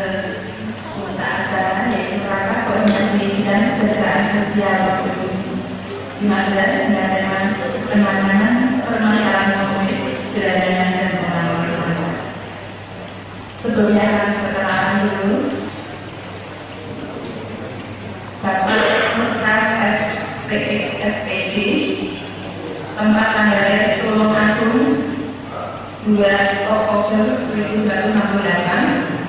Pembukaan acara yaitu rapat koordinasi dan kesejahteraan sosial Komisi 15 dan penanganan permasalahan komunis, gelandangan dan pengalaman. Sebelumnya akan perkenalan dulu. Bapak Sultan SPD, tempat tanggal lahir Tulungagung 2 Oktober 1968.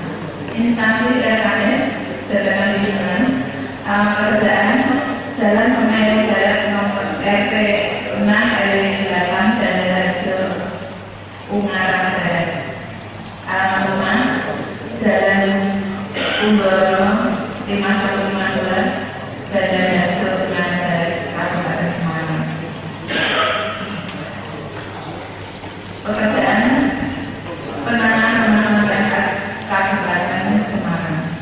Instansi RKS, jabatan pimpinan, pekerjaan Jalan Semeru Barat nomor RT 6 RW 8 Bandarjo Ungaran Barat. Alamat rumah Jalan Unggoro 5152 Bandarjo Ungaran Barat, Kabupaten Semarang. Pekerjaan penanganan permasalahan perangkat Kabupaten Semarang.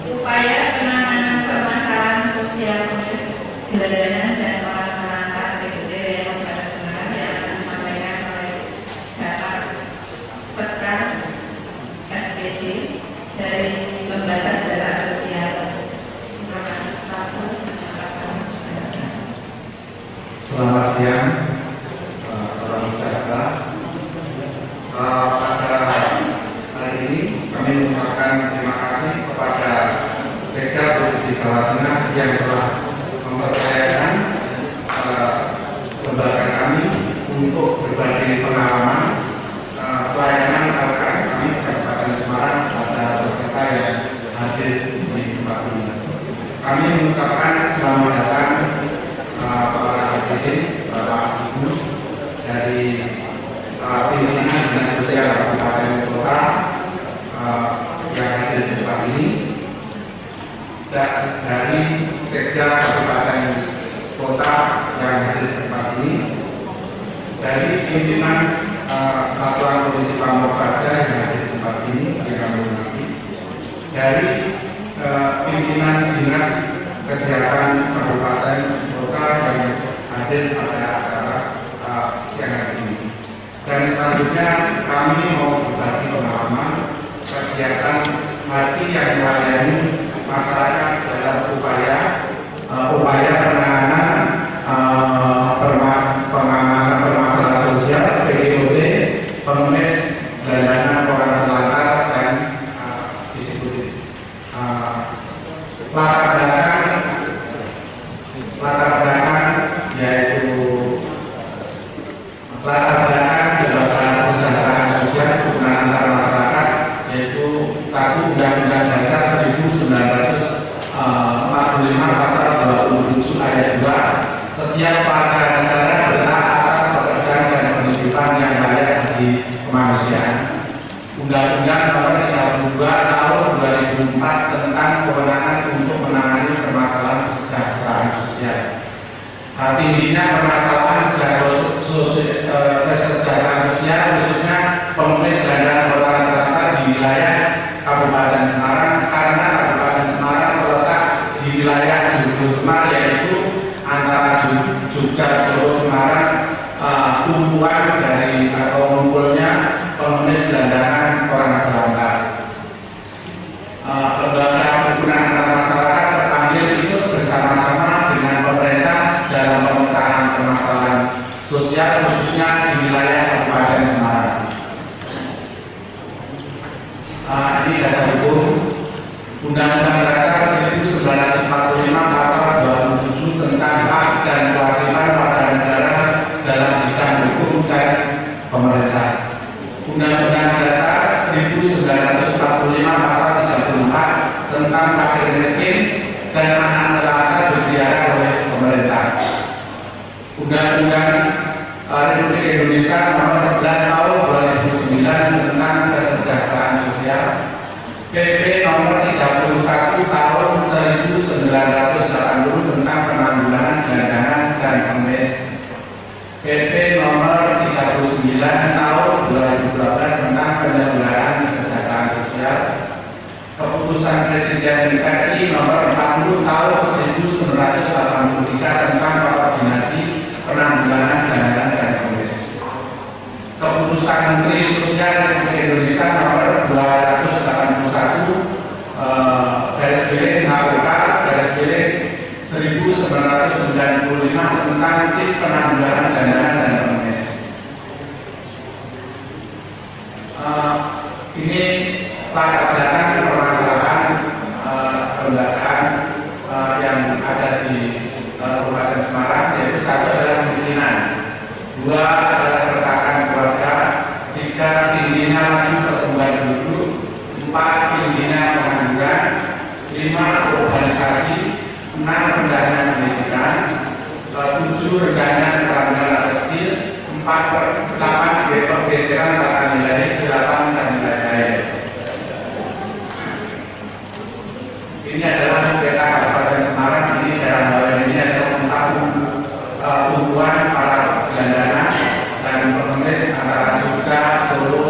Upaya penanganan permasalahan sosial komunis, gelandangan dan permasalahan PBB yang Kabupaten Semarang yang akan disampaikan oleh Bapak Sekar SPD dari Lembaga Jalan Sosial. Selamat siang, salam sejahtera. Pada hari ini kami mengucapkan terima kasih kepada Sekda Provinsi Jawa Tengah yang telah mempercayakan lembaga kami untuk berbagi pengalaman pelayanan LKS kami di Kabupaten Semarang pada peserta yang hadir di tempat ini. Kami mengucapkan selamat datang para hadirin, Bapak Ibu dari pimpinan Dinas Sosial Kabupaten Kota yang hadir di tempat ini, dan dari Sekda Kabupaten Kota yang hadir di tempat ini, dari pimpinan Satuan Polisi Pamor Praja yang hadir di tempat ini yang kami hormati, dari pimpinan Dinas Kesehatan Kabupaten Kota yang hadir pada acara siang hari ini. Dan selanjutnya kami mau berbagi pengalaman kegiatan hati yang melayani masyarakat dalam upaya penanganan permasalahan sosial PGOT, pengemis, gelandangan, orang terlantar dan disebut latar belakang yaitu latar belakang kesejahteraan sosial hubungan antar masyarakat, yaitu 1 Undang-Undang Dasar 1945 Pasal 27 Ayat 2, setiap warga negara berhak atas pekerjaan dan penghidupan yang layak bagi kemanusiaan. Undang-Undang Nomor 32 Tahun 2004 tentang kewenangan untuk menangani permasalahan kesejahteraan sosial. Intinya permasalahan kesejahteraan sosial khususnya pengemis dan orang terlantar di wilayah Kabupaten Semarang, karena Kabupaten Semarang terletak di wilayah Jogja Semar, yaitu antara Jogja, Solo, Semarang, tumpuan dari atau ngumpulnya pengemis gelandangan orang terlantar. Lembaga hubungan antar masyarakat terpanggil ikut bersama-sama dengan pemerintah dalam pemecahan permasalahan sosial khususnya di wilayah Kabupaten Semarang. Ini dasar hukum Undang-Undang Dasar 1945 Pasal 27 tentang hak dan kewajiban warga negara dalam bidang hukum dan pemerintah. Undang-Undang Dasar 1945 Pasal 34 tentang fakir miskin dan anak terlantar dibiayai oleh pemerintah. Undang-Undang Republik Indonesia Nomor 11 Tahun 2009 tentang kesejahteraan sosial, PP Nomor 31 Tahun 1980 tentang penanggulangan gelandangan dan pengemis, PP Nomor 39 Tahun 2012 tentang penyelenggaraan kesejahteraan sosial, Keputusan Presiden RI Nomor 40 Tahun 1983 tentang koordinasi penanggulangan gelandangan dan pengemis, Keputusan Menteri Sosial Republik Indonesia Nomor 281 tentang tim penanggulangan dana dan pengemis. Ini latar belakang permasalahan kelembagaan yang ada di Kabupaten Semarang, yaitu satu adalah kemiskinan, dua adalah keretakan keluarga, tiga tingginya laju pertumbuhan penduduk, empat tingginya pengangguran, lima urbanisasi, enam rendahnya pendidikan, tujuh rendahnya keterampilan atau skill, delapan pergeseran tata nilai, delapan nilai lain. Ini adalah peta Kabupaten Semarang. Ini dalam hal ini adalah tentang tumbuhan para gelandana dan pengemis antara Jogja, Solo,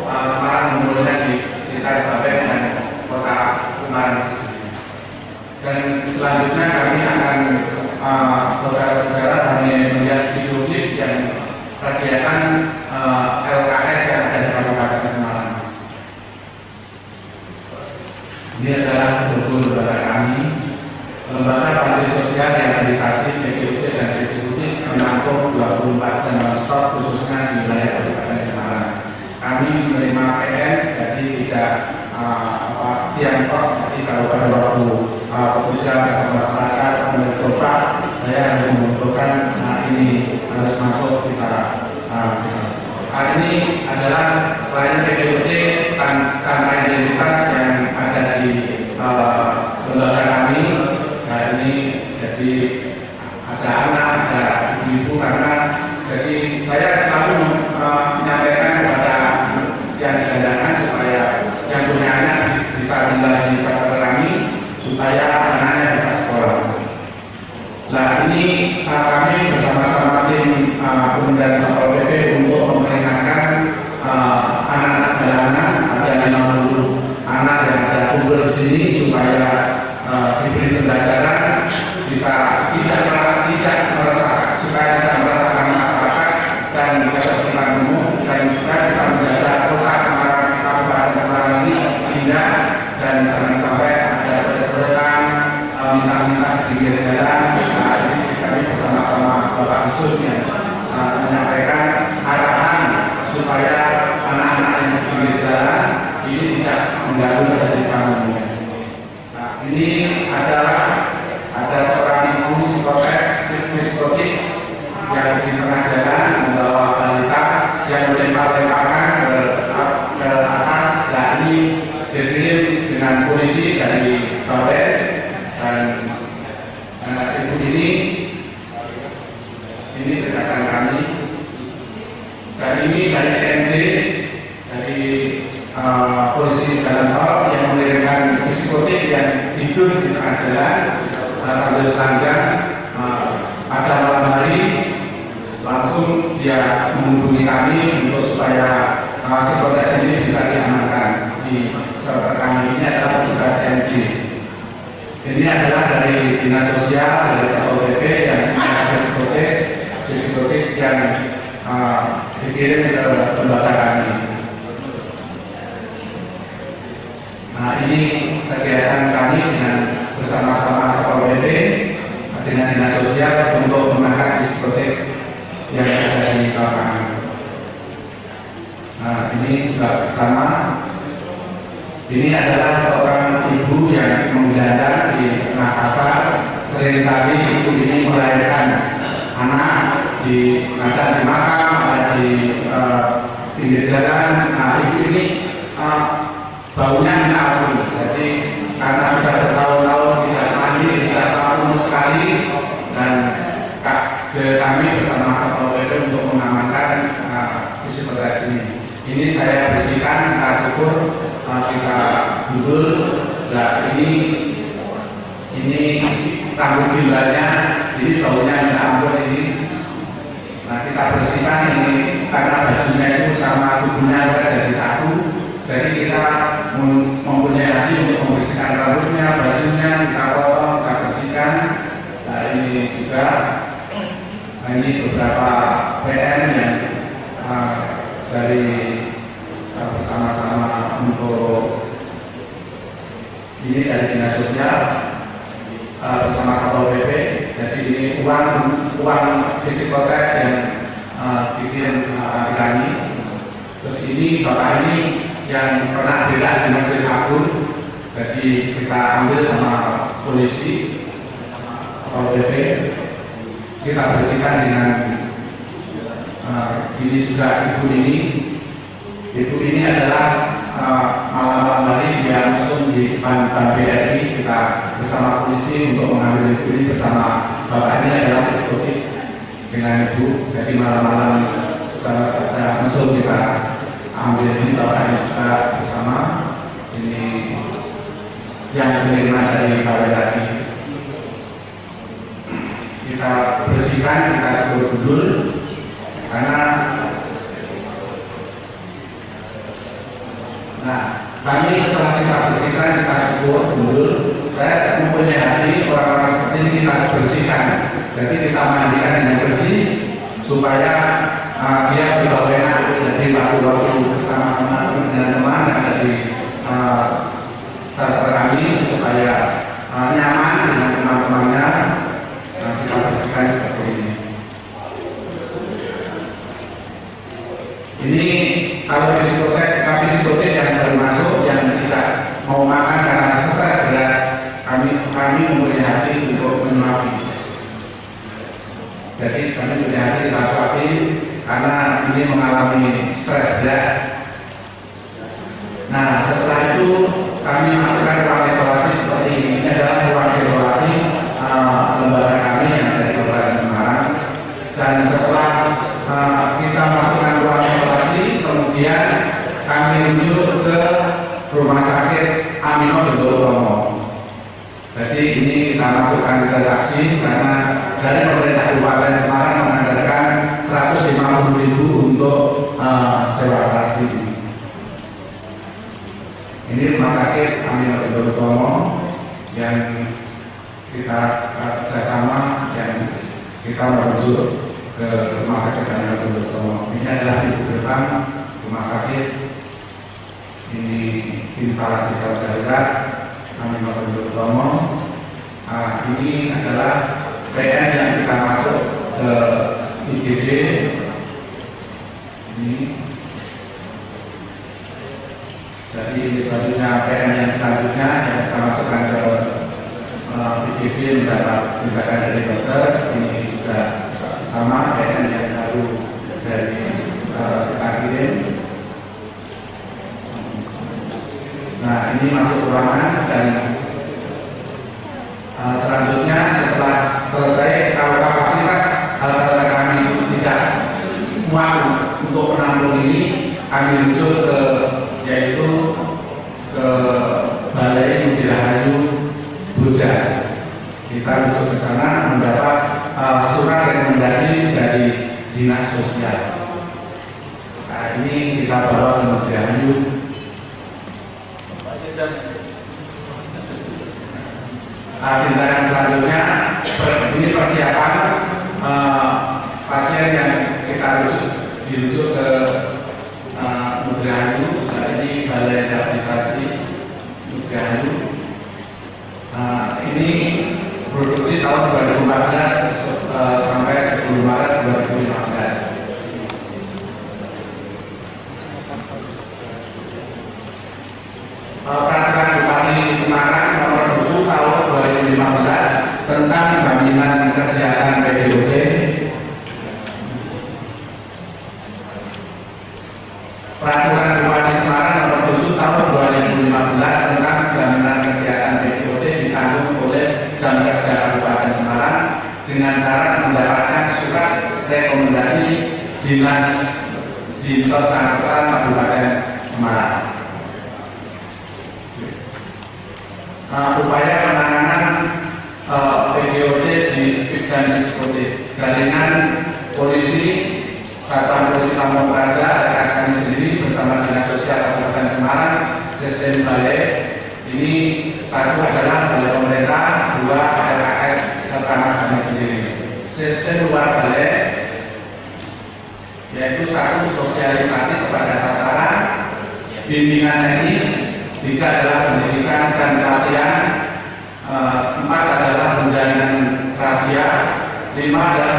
Semarang, menurutnya di sekitar Baben dan kota Semarang. Dan selanjutnya kami akan saudara-saudara kami melihat video klip yang kegiatan LKS yang ada di Kabupaten Semarang. Ini adalah logo lembaga kami, lembaga panti sosial yang rehabilitasi, PPOD dan distributif menampung 24 jam non-stop khususnya di wilayah Kabupaten Semarang. Kami menerima PN, jadi tidak siang kok, jadi kalau pada waktu pekerja atau masyarakat mencoba, saya harus membutuhkan ini harus masuk kita. Hari ini adalah klien PPOD tanpa identitas yang ada di lembaga kami. Nah ini jadi ada anak, ada ibu-ibu, karena jadi saya selalu menyampaikan kepada yang digandakan supaya yang punya anak bisa tinggal di sekolah kami supaya anaknya bisa sekolah. Nah ini kami bersama-sama tim Kementerian Satpol PP untuk memperingatkan anak-anak jalanan, ada 50 anak yang ada kumpul di sini supaya diberi pembelajaran, bisa tidak merasakan, supaya tidak merasakan masyarakat dan ketertiban umum, dan juga bisa menjaga kota Semarang, Kabupaten Semarang ini indah, dan jangan sampai ada proyek-proyekan minta-minta di pinggir jalan. Nah, ini kami bersama-sama Bapak Yusuf yang menyampaikan arahan supaya anak-anak yang di pinggir jalan ini tidak mengganggu ketertiban umum. Nah, ini ada seorang ibu psikotik yang di tengah jalan membawa balita yang melempar-lemparkan ke atas. Nah, ini dikirim dengan polisi dari Baben, dan ibu ini rekan kami, dan ini dari TNJ, dari polisi jalan tol yang mengirimkan psikotik yang tidur di tengah jalan sambil telanjang. Pada malam hari langsung dia menghubungi kami untuk supaya psikotes ini bisa diamankan. Di kami ini adalah petugas TNJ. Ini adalah dari dinas sosial, dari Satpol PP yang psikotik yang dikirim ke lembaga kami. Nah ini kegiatan kami dengan bersama-sama Satpol PP dengan dinas sosial untuk mengangkat psikotik yang ada di lapangan. Nah ini juga bersama. Ini adalah seorang ibu yang menggelandang di Makassar. Seringkali ibu ini melahirkan anak ada di makam, ada di pinggir jalan. Nah ibu ini baunya minta ampun. Jadi karena sudah bertahun-tahun tidak mandi, tidak tahu sekali, dan kami bersama Satpol PP untuk mengamankan psikotes ini. Ini saya bersihkan, kita cukur, kita gundul. Nah ini tanggung gilanya, ini baunya minta ampun ini. Nah kita bersihkan ini karena bajunya itu sama tubuhnya jadi satu. Jadi kita mempunyai hati untuk membersihkan rambutnya, bajunya, kita potong, kita bersihkan. Nah ini juga, ini beberapa PN yang dari bersama-sama untuk ini dari dinas sosial bersama Satpol PP. Jadi ini uang uang psikotes yang bikin kami. Terus ini bapak ini yang pernah berak di Masjid Agung, jadi kita ambil sama polisi Pol PP, kita bersihkan dengan ini juga ibu ini adalah malam-malam hari dia langsung di depan BRI, kita bersama polisi untuk mengambil ibu ini bersama bapak ini adalah psikotik dengan ibu, jadi malam-malam langsung kita ambil ini bapak ini juga bersama ini yang penerimaan dari balai tadi. Kita bersihkan, kita gundul karena kami setelah kita bersihkan, kita gundul, saya mempunyai hati orang-orang seperti ini kita bersihkan, jadi kita mandikan dengan bersih supaya dia tidak enak, jadi waktu bersama-sama dengan teman dan dari sahabat kami supaya nyaman dengan teman-temannya. Kita bersihkan seperti ini. Ini kalau psikotek yang baru masuk yang tidak mau makan karena stres berat, kami mempunyai hati untuk menyuapi. Jadi kami punya hati kita suapi karena ini mengalami stres berat. Nah, setelah itu kami masukkan ruang isolasi seperti ini. Ini adalah ruang isolasi lembaga kami yang ada di Kabupaten Semarang. Dan setelah kita masukkan ruang isolasi, kemudian kami rujuk ke Rumah Sakit Aminoto Utomo. Jadi ini kita masukkan ke taksi karena dari pemerintah Kabupaten Semarang menganggarkan 150.000 untuk sewa taksi. Ini Rumah Sakit Aminoto Utomo yang kita bersama yang kita merujuk ke Rumah Sakit Aminoto Utomo. Ini adalah di depan rumah sakit. Ini instalasi darurat Aminoto Utomo. Ini adalah PN yang kita masuk ke IGD. Ini. Jadi selanjutnya PN yang selanjutnya yang kita masukkan ke IGD mendapat tindakan dari dokter. Ini juga sama PN yang baru dari kita kirim. Nah, ini masuk ruangan dan selanjutnya setelah selesai, kalau kapasitas saudara kami tidak muat untuk menampung ini, kami rujuk ke yaitu ke Balai Mudirahayu Boja. Kita rujuk ke sana mendapat surat rekomendasi dari Dinas Sosial. Nah, ini kita bawa ke Mudirahayu. Tindakan selanjutnya ini persiapan pasien yang kita dirujuk ke Mudirahayu. Ini Balai Rehabilitasi Mudirahayu. Ini produksi tahun 2014 sampai 10 Maret 2015. Peraturan Bupati Semarang nomor 7 tahun 2015 tentang jaminan kesehatan PDOD. Peraturan Bupati Semarang nomor 7 tahun 2015 tentang jaminan kesehatan PDOD ditanggung oleh Jamkes Kabupaten Semarang dengan syarat mendapatkan surat rekomendasi Dinas Dinsos Angkutan Kabupaten Semarang. Upaya penanganan PDOD di Bidang Psikotik, jaringan polisi, Satuan Polisi Pamong Praja, RS kami sendiri bersama Dinas Sosial Kabupaten Semarang, sistem balai. Ini satu adalah balai pemerintah, dua RKS Keterangan kami sendiri. Sistem luar balai yaitu satu sosialisasi kepada sasaran, bimbingan teknis, tiga adalah pendidikan dan pelatihan, empat adalah penjaminan rahasia, lima adalah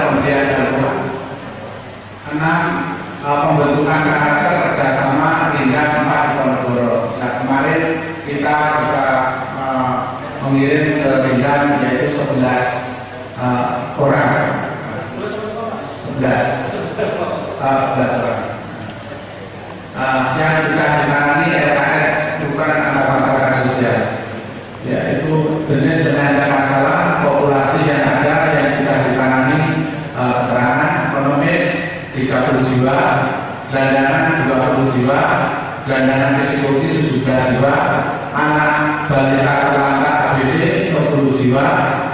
Pembentukan karakter kerjasama tingkat 4 di Ponorogo. Nah, kemarin kita bisa mengirim ke bidang yaitu 11 orang, 11 orang yang sudah ditangani LKS bukan anak masyarakat sosial, yaitu jenis penyandang masalah populasi yang ada yang sudah ditangani keterangan ekonomis 30 jiwa, gelandangan 20 jiwa, gelandangan psikologi 17 jiwa, anak balita terlantar ABD 10 jiwa,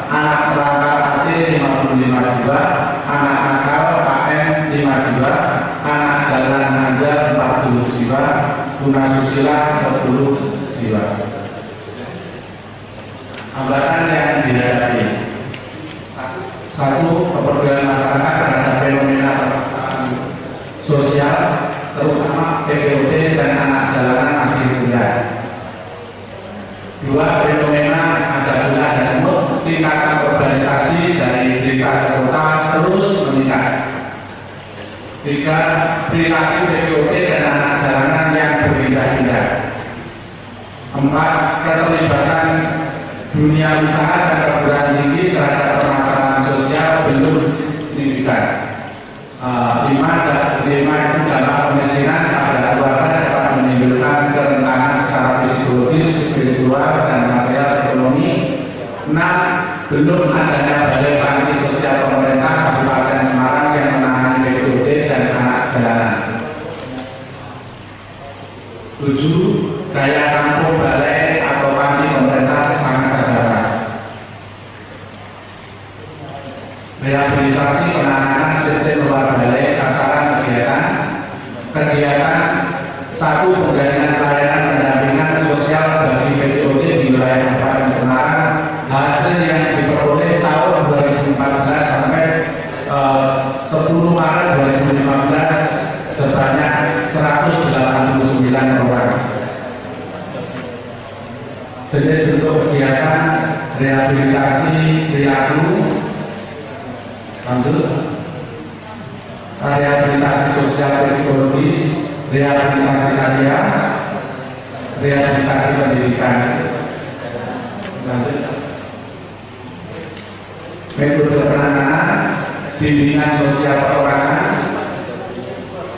anak terlantar AT 55 jiwa, anak nakal KM 5 jiwa, anak jalan aja 40 jiwa, tunasusila 10 jiwa. Hambatan yang dihadapi: satu, kepedulian masyarakat terhadap fenomena sosial, terutama PPOD dan anak jalanan masih rendah. Dua, fenomena ada gula ada semut, tingkatan urbanisasi dari desa ke kota terus meningkat. Tiga, perilaku PPOD dan anak jalanan yang berpindah-pindah. Empat, keterlibatan dunia usaha dan perguruan tinggi terhadap permasalahan sosial belum signifikan. Lima itu dampak kemiskinan pada keluarga dapat menimbulkan kerentanan secara psikologis, spiritual, dan material ekonomi. 6. Belum adanya balai panti sosial pemerintah Kabupaten Semarang yang menangani PPOD dan anak jalanan. 7. Daya tampung balai atau panti pemerintah sangat terbatas. Rehabilitasi penanganan sistem luar balai sasaran kegiatan 1. Penjaminan pelayanan pendampingan sosial bagi PPOD di wilayah Kabupaten Semarang. Hasil yang diperoleh tahun 2014 sampai 10 Maret 2015 sebanyak 189 orang. Jenis bentuk kegiatan rehabilitasi perilaku, lanjut, rehabilitasi sosial psikologis, rehabilitasi karya, rehabilitasi pendidikan, lanjut, metode penanganan, bimbingan sosial perorangan,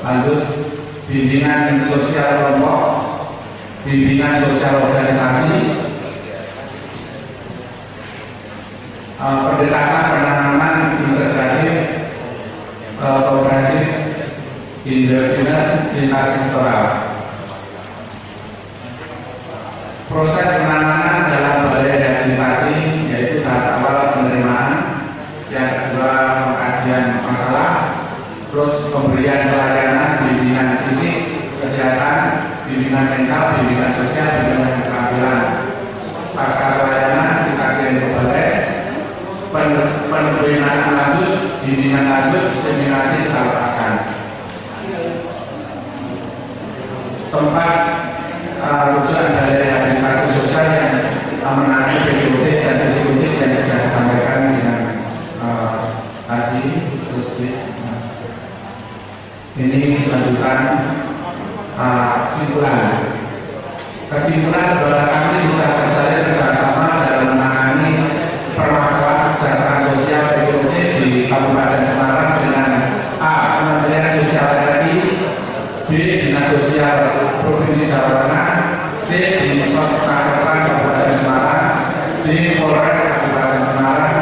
lanjut, bimbingan sosial kelompok, bimbingan sosial organisasi, pendekatan penanganan integratif, komprehensif, indisipliner, lintas sektoral. Proses penanganan dalam balai rehabilitasi yaitu tahap awal penerimaan, yang kedua pengkajian masalah, terus pemberian pelayanan, bimbingan fisik, kesehatan, bimbingan mental, bimbingan sosial, bimbingan keterampilan. Pasca pelayanan kita kirim ke balai, pembinaan lanjut, bimbingan lanjut, terminasi kita lepaskan. Tempat rujukan dari rehabilitasi sosial yang menangani PPOD dan psikotik yang sudah disampaikan dengan tadi. Ini lanjutan kesimpulan bahwa kami sudah terjalin kerjasama dalam menangani permasalahan kesejahteraan sosial PPOD di Kabupaten Semarang dengan A. Kementerian Sosial RI, B. Dinas Sosial Provinsi Jawa Tengah, C. Dinas Kesehatan Kabupaten Semarang, D. Polres Kabupaten Semarang,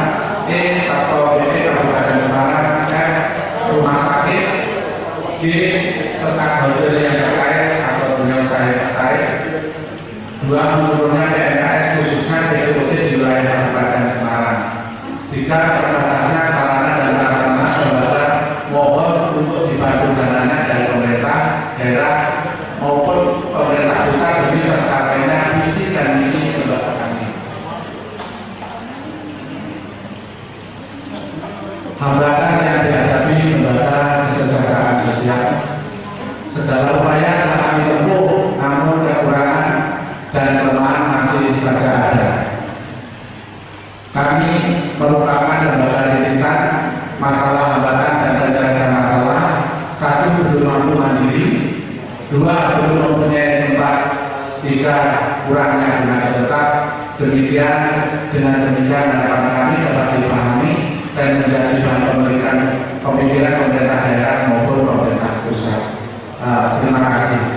E. Satpol PP Kabupaten Semarang, F. Rumah Sakit, G. stakeholder yang terkait atau dunia usaha yang terkait. 2. Menurunnya PNKS khususnya PPOD di wilayah Kabupaten Semarang. 3. Terbatasnya sarana dan prasarana lembaga mohon untuk dibantu dananya dari pemerintah daerah maupun pemerintah pusat demi tercapainya visi dan misi lembaga kami. Hambatan yang dihadapi lembaga kesejahteraan sosial. Segala upaya telah kami tempuh, namun kekurangan dan kelemahan masih saja ada. Kami merupakan lembaga rintisan, masalah hambatan dan penyelesaian masalah kurangnya tenaga tetap. Demikian dengan demikian harapan kami dapat dipahami dan menjadi bahan pemikiran pemerintah daerah maupun pemerintah pusat. Terima kasih.